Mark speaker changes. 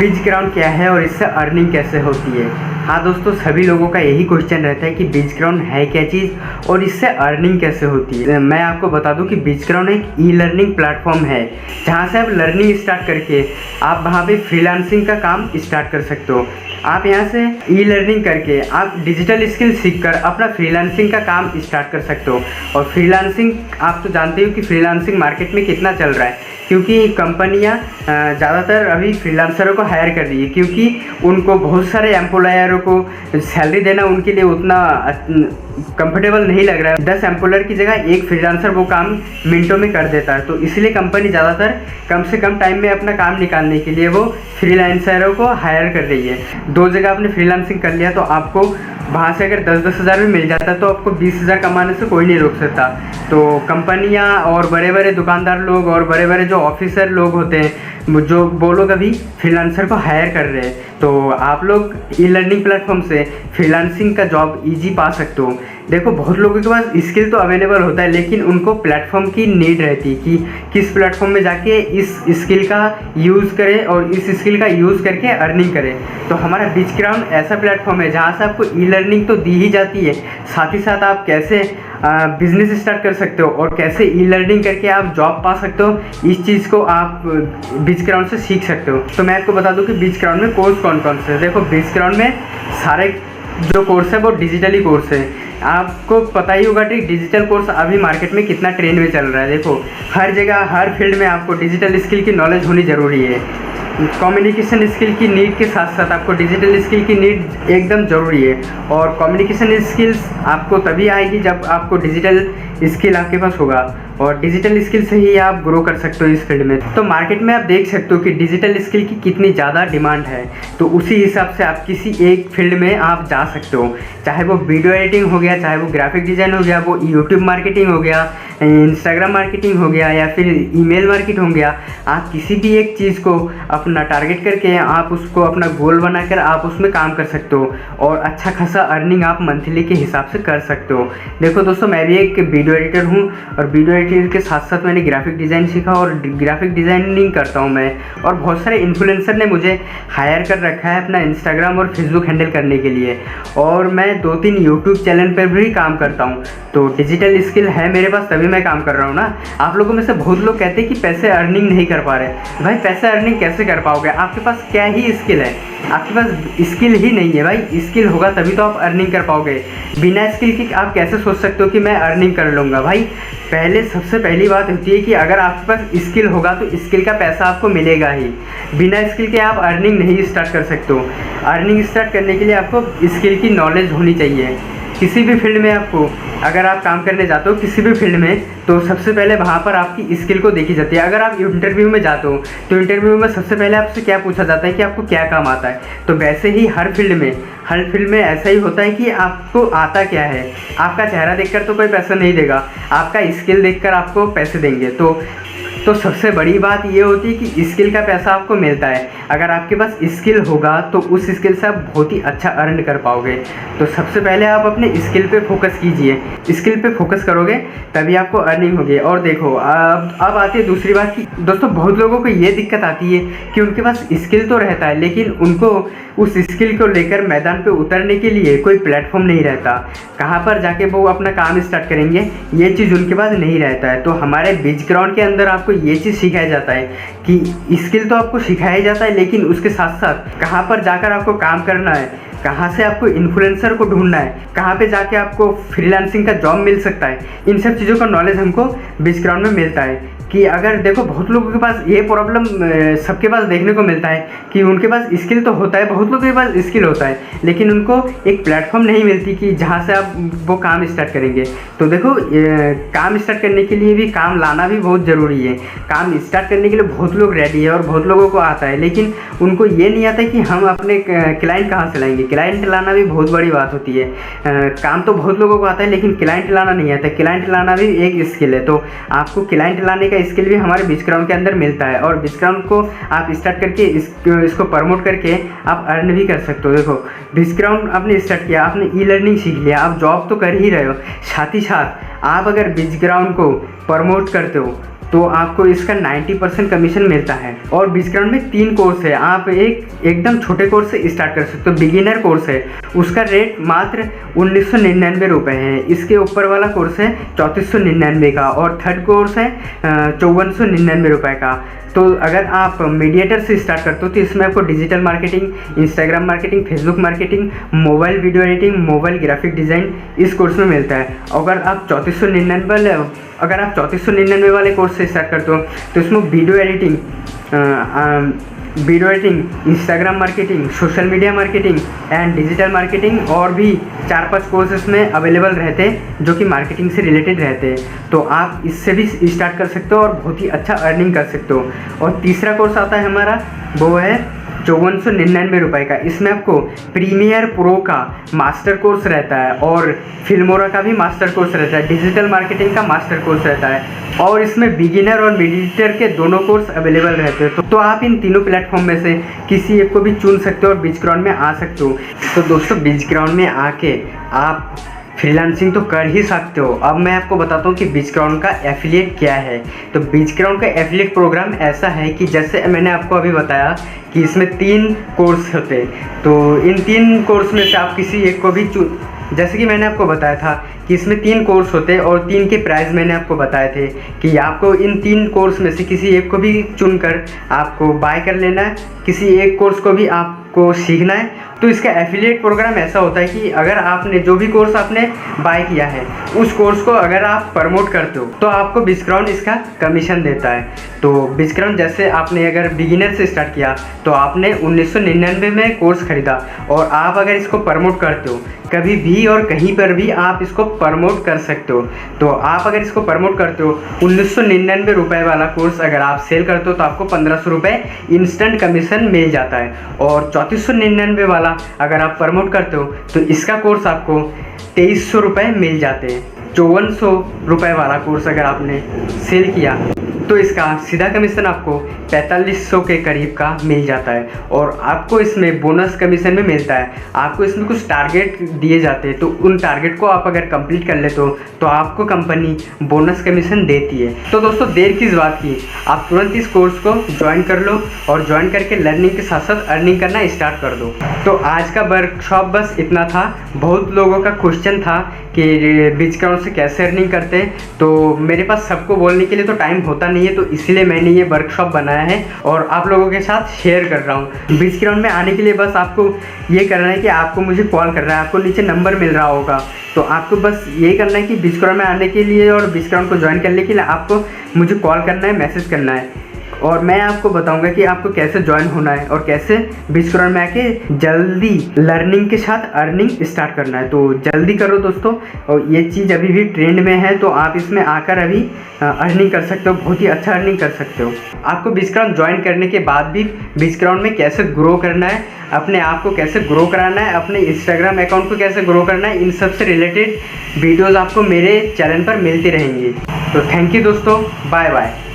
Speaker 1: बीज ग्राउंड क्या है और इससे अर्निंग कैसे होती है। हाँ दोस्तों, सभी लोगों का यही क्वेश्चन रहता है कि बीज ग्राउंड है क्या चीज़ और इससे अर्निंग कैसे होती है। मैं आपको बता दूं कि बीज ग्राउंड एक ई लर्निंग प्लेटफॉर्म है जहाँ से आप लर्निंग स्टार्ट करके आप वहाँ पे फ्रीलांसिंग का काम स्टार्ट कर सकते हो। आप यहाँ से ई लर्निंग करके आप डिजिटल स्किल सीखकर अपना फ्रीलांसिंग का काम स्टार्ट कर सकते हो। और फ्रीलांसिंग आप तो जानते हो कि फ्रीलांसिंग मार्केट में कितना चल रहा है, क्योंकि कंपनियां ज़्यादातर अभी फ्रीलांसरों को हायर कर रही है, क्योंकि उनको बहुत सारे एम्प्लॉयरों को सैलरी देना उनके लिए उतना कंफर्टेबल नहीं लग रहा है। 10 एम्प्लॉयर की जगह एक फ्रीलांसर वो काम मिनटों में कर देता है। तो इसलिए कंपनी ज़्यादातर कम से कम टाइम में अपना काम निकालने के लिए वो फ्रीलांसरों को हायर कर रही है। 2 जगह आपने फ्रीलांसिंग कर लिया तो आपको वहाँ से अगर 10-10 हज़ार भी मिल जाता तो आपको 20 हज़ार कमाने से कोई नहीं रोक सकता। तो कंपनियाँ और बड़े बड़े दुकानदार लोग और बड़े बड़े जो ऑफिसर लोग होते हैं जो वो लोग अभी फ्रीलांसर को हायर कर रहे हैं। तो आप लोग ई लर्निंग प्लेटफॉर्म से फ्रीलांसिंग का जॉब इजी पा सकते हो। देखो, बहुत लोगों के पास स्किल तो अवेलेबल होता है, लेकिन उनको प्लेटफॉर्म की नीड रहती है कि किस प्लेटफॉर्म में जाके इस स्किल का यूज़ करें और इस स्किल का यूज़ करके अर्निंग करें। तो हमारा बीज ग्राउंड ऐसा प्लेटफॉर्म है जहाँ से आपको ई लर्निंग तो दी ही जाती है, साथ ही साथ आप कैसे बिजनेस स्टार्ट कर सकते हो और कैसे ई लर्निंग करके आप जॉब पा सकते हो, इस चीज़ को आप बीज ग्राउंड से सीख सकते हो। तो मैं आपको बता दूं कि बीज ग्राउंड में कोर्स कौन कौन से है। देखो, बीज ग्राउंड में सारे जो कोर्स है वो डिजिटली कोर्स है। आपको पता ही होगा कि डिजिटल कोर्स अभी मार्केट में कितना ट्रेंड में चल रहा है। देखो, हर जगह हर फील्ड में आपको डिजिटल स्किल की नॉलेज होनी ज़रूरी है। कम्युनिकेशन स्किल की नीड के साथ साथ आपको डिजिटल स्किल की नीड एकदम ज़रूरी है। और कम्युनिकेशन स्किल्स आपको तभी आएगी जब आपको डिजिटल स्किल आपके पास होगा, और डिजिटल स्किल से ही आप ग्रो कर सकते हो इस फील्ड में। तो मार्केट में आप देख सकते हो कि डिजिटल स्किल की कितनी ज़्यादा डिमांड है। तो उसी हिसाब से आप किसी एक फील्ड में आप जा सकते हो, चाहे वो वीडियो एडिटिंग हो गया, चाहे वो ग्राफिक डिज़ाइन हो गया, वो यूट्यूब मार्केटिंग हो गया, इंस्टाग्राम मार्केटिंग हो गया, या फिर ईमेल मार्केट हो गया। आप किसी भी एक चीज़ को अपना टारगेट करके आप उसको अपना गोल बनाकर आप उसमें काम कर सकते हो और अच्छा खासा अर्निंग आप मंथली के हिसाब से कर सकते हो। देखो दोस्तों, मैं भी एक वीडियो एडिटर हूँ और वीडियो एडिटर के साथ साथ मैंने ग्राफिक डिज़ाइन सीखा और ग्राफिक डिज़ाइनिंग करता हूँ मैं। और बहुत सारे इन्फ्लुएंसर ने मुझे हायर कर रखा है अपना इंस्टाग्राम और फेसबुक हैंडल करने के लिए, और मैं 2-3 यूट्यूब चैनल पर भी काम करता हूँ। तो डिजिटल स्किल है मेरे पास तभी मैं काम कर रहा हूँ ना। आप लोगों में से बहुत लोग कहते हैं कि पैसे अर्निंग नहीं कर पा रहे। भाई, पैसे अर्निंग कैसे कर पाओगे? आपके पास क्या ही स्किल है? आपके पास स्किल ही नहीं है भाई। स्किल होगा तभी तो आप अर्निंग कर पाओगे। बिना स्किल के आप कैसे सोच सकते हो कि मैं अर्निंग कर लूँगा? भाई, पहले सबसे पहली बात होती है कि अगर आपके पास स्किल होगा तो स्किल का पैसा आपको मिलेगा ही। बिना स्किल के आप अर्निंग नहीं स्टार्ट कर सकते हो। अर्निंग स्टार्ट करने के लिए आपको स्किल की नॉलेज होनी चाहिए। किसी भी फील्ड में आपको अगर आप काम करने जाते हो किसी भी फील्ड में, तो सबसे पहले वहाँ पर आपकी स्किल को देखी जाती है। अगर आप इंटरव्यू में जाते हो तो इंटरव्यू में सबसे पहले आपसे क्या पूछा जाता है कि आपको क्या काम आता है। तो वैसे ही हर फील्ड में ऐसा ही होता है कि आपको आता क्या है। आपका चेहरा देखकर तो कोई पैसा नहीं देगा, आपका स्किल देखकर आपको पैसे देंगे। तो सबसे बड़ी बात ये होती है कि स्किल का पैसा आपको मिलता है। अगर आपके पास स्किल होगा तो उस स्किल से आप बहुत ही अच्छा अर्न कर पाओगे। तो सबसे पहले आप अपने स्किल पे फोकस कीजिए। स्किल पे फोकस करोगे तभी आपको अर्निंग होगी। और देखो, अब आती है दूसरी बात कि दोस्तों, बहुत लोगों को ये दिक्कत आती है कि उनके पास स्किल तो रहता है, लेकिन उनको उस स्किल को लेकर मैदान पे उतरने के लिए कोई प्लेटफॉर्म नहीं रहता। कहाँ पर जाके वो अपना काम स्टार्ट करेंगे, ये चीज़ उनके पास नहीं रहता है। तो हमारे बीज ग्राउंड के अंदर आपको ये चीज़ सिखाया जाता है कि स्किल तो आपको सिखाया जाता है, लेकिन उसके साथ साथ कहाँ पर जाकर आपको काम करना है, कहाँ से आपको इन्फ्लुएंसर को ढूंढना है, कहाँ पे जाके आपको फ्रीलांसिंग का जॉब मिल सकता है। इन सब चीज़ों का नॉलेज हमको बीज ग्राउंड में मिलता है। कि अगर देखो, बहुत लोगों के पास ये प्रॉब्लम सबके पास देखने को मिलता है कि उनके पास स्किल तो होता है, बहुत लोगों के पास स्किल होता है, लेकिन उनको एक प्लेटफॉर्म नहीं मिलती कि जहाँ से आप वो काम स्टार्ट करेंगे। तो देखो, काम स्टार्ट करने के लिए भी काम लाना भी बहुत ज़रूरी है। काम स्टार्ट करने के लिए बहुत लोग रेडी है और बहुत लोगों को आता है, लेकिन उनको ये नहीं आता कि हम अपने क्लाइंट कहाँ से लाएंगे। क्लाइंट लाना भी बहुत बड़ी बात होती है। काम तो बहुत लोगों को आता है, लेकिन क्लाइंट लाना नहीं आता। क्लाइंट लाना भी एक स्किल है। तो आपको क्लाइंट लाने का स्किल भी हमारे बीज ग्राउंड के अंदर मिलता है, और बीज ग्राउंड को आप स्टार्ट करके इसको प्रमोट करके आप अर्न भी कर सकते हो। देखो, बीज ग्राउंड आपने स्टार्ट किया, आपने ई लर्निंग सीख लिया, आप जॉब तो कर ही रहे हो, साथ ही साथ आप अगर बीज ग्राउंड को प्रमोट करते हो तो आपको इसका 90% कमीशन मिलता है। और बीचग्राउंड में 3 कोर्स है, आप एकदम छोटे कोर्स से स्टार्ट कर सकते हो। बिगिनर कोर्स है, उसका रेट मात्र 1999 रुपये है। इसके ऊपर वाला कोर्स है 3499 का, और थर्ड कोर्स है 5499 रुपये का। तो अगर आप मीडिएटर से स्टार्ट करते हो तो इसमें आपको digital marketing, Instagram marketing, Facebook marketing, mobile video editing, mobile graphic design इस कोर्स में मिलता है। अगर आप 3499 वाले कोर्स से स्टार्ट करते हो तो इसमें video editing, Instagram marketing, social media marketing and digital marketing और भी 4-5 कोर्स इसमें अवेलेबल रहते हैं जो कि मार्केटिंग से रिलेटेड रहते हैं। तो आप इससे भी स्टार्ट कर सकते हो और बहुत ही अच्छा अर्निंग कर सकते हो। और तीसरा कोर्स आता है हमारा, वो है 5499 रुपये का। इसमें आपको प्रीमियर प्रो का मास्टर कोर्स रहता है और फिल्मोरा का भी मास्टर कोर्स रहता है, डिजिटल मार्केटिंग का मास्टर कोर्स रहता है, और इसमें बिगिनर और मीडिएटर के दोनों कोर्स अवेलेबल रहते हैं। तो आप इन तीनों प्लेटफॉर्म में से किसी एक को भी चुन सकते हो और बीचग्राउंड में आ सकते हो। तो दोस्तों, बीचग्राउंड में आके आप फ्रीलांसिंग तो कर ही सकते हो। अब मैं आपको बताता हूँ कि बीचग्राउंड का एफिलिएट क्या है। तो बीचग्राउंड का एफिलिएट प्रोग्राम ऐसा है कि जैसे मैंने आपको अभी बताया कि इसमें 3 कोर्स होते हैं, तो इन 3 कोर्स में से आप किसी एक को भी जैसे कि मैंने आपको बताया था कि इसमें 3 कोर्स होते हैं और 3 के प्राइस मैंने आपको बताए थे कि आपको इन 3 कोर्स में से किसी एक को भी चुनकर आपको बाय कर लेना है, किसी एक कोर्स को भी आपको सीखना है। तो इसका एफिलिएट प्रोग्राम ऐसा होता है कि अगर आपने जो भी कोर्स आपने बाय किया है उस कोर्स को अगर आप प्रमोट करते हो तो आपको बीचग्राउंड इसका कमीशन देता है। तो बीचग्राउंड जैसे आपने अगर बिगिनर से स्टार्ट किया तो आपने 1999 में कोर्स खरीदा, और आप अगर इसको प्रमोट करते हो कभी भी और कहीं पर भी आप इसको प्रमोट कर सकते हो। तो आप अगर इसको प्रमोट करते हो 1999 रुपये वाला कोर्स अगर आप सेल करते हो तो आपको 1500 रुपये इंस्टेंट कमीशन मिल जाता है। और 3499 वाला अगर आप प्रमोट करते हो तो इसका कोर्स आपको 2300 रुपये मिल जाते हैं। 5400 रुपये वाला कोर्स अगर आपने सेल किया तो इसका सीधा कमीशन आपको 4500 के करीब का मिल जाता है। और आपको इसमें बोनस कमीशन भी मिलता है। आपको इसमें कुछ टारगेट दिए जाते हैं, तो उन टारगेट को आप अगर कंप्लीट कर लेते हो तो आपको कंपनी बोनस कमीशन देती है। तो दोस्तों, देर किस बात की, आप तुरंत इस कोर्स को ज्वाइन कर लो और ज्वाइन करके लर्निंग के साथ साथ अर्निंग करना स्टार्ट कर दो। तो आज का वर्कशॉप बस इतना था। बहुत लोगों का क्वेश्चन था कि बीचग्राउंड से कैसे अर्निंग करते हैं, तो मेरे पास सबको बोलने के लिए तो टाइम होता नहीं है, तो इसलिए मैंने ये वर्कशॉप बनाया है और आप लोगों के साथ शेयर कर रहा हूँ। बीचग्राउंड में आने के लिए बस आपको ये करना है कि आपको मुझे कॉल करना है। आपको नीचे नंबर मिल रहा होगा, तो आपको बस ये करना है कि बीचग्राउंड में आने के लिए और बीचग्राउंड को ज्वाइन करने के लिए आपको मुझे कॉल करना है, मैसेज करना है, और मैं आपको बताऊंगा कि आपको कैसे ज्वाइन होना है और कैसे बीचग्राउंड में आके जल्दी लर्निंग के साथ अर्निंग स्टार्ट करना है। तो जल्दी करो दोस्तों, और ये चीज़ अभी भी ट्रेंड में है, तो आप इसमें आकर अभी अर्निंग कर सकते हो, बहुत ही अच्छा अर्निंग कर सकते हो। आपको बीचग्राउंड ज्वाइन करने के बाद भी बीचग्राउंड में कैसे ग्रो करना है, अपने आप को कैसे ग्रो कराना है, अपने इंस्टाग्राम अकाउंट को कैसे ग्रो करना है, इन सब से रिलेटेड वीडियोज़ आपको मेरे चैनल पर मिलती रहेंगी। तो थैंक यू दोस्तों, बाय बाय।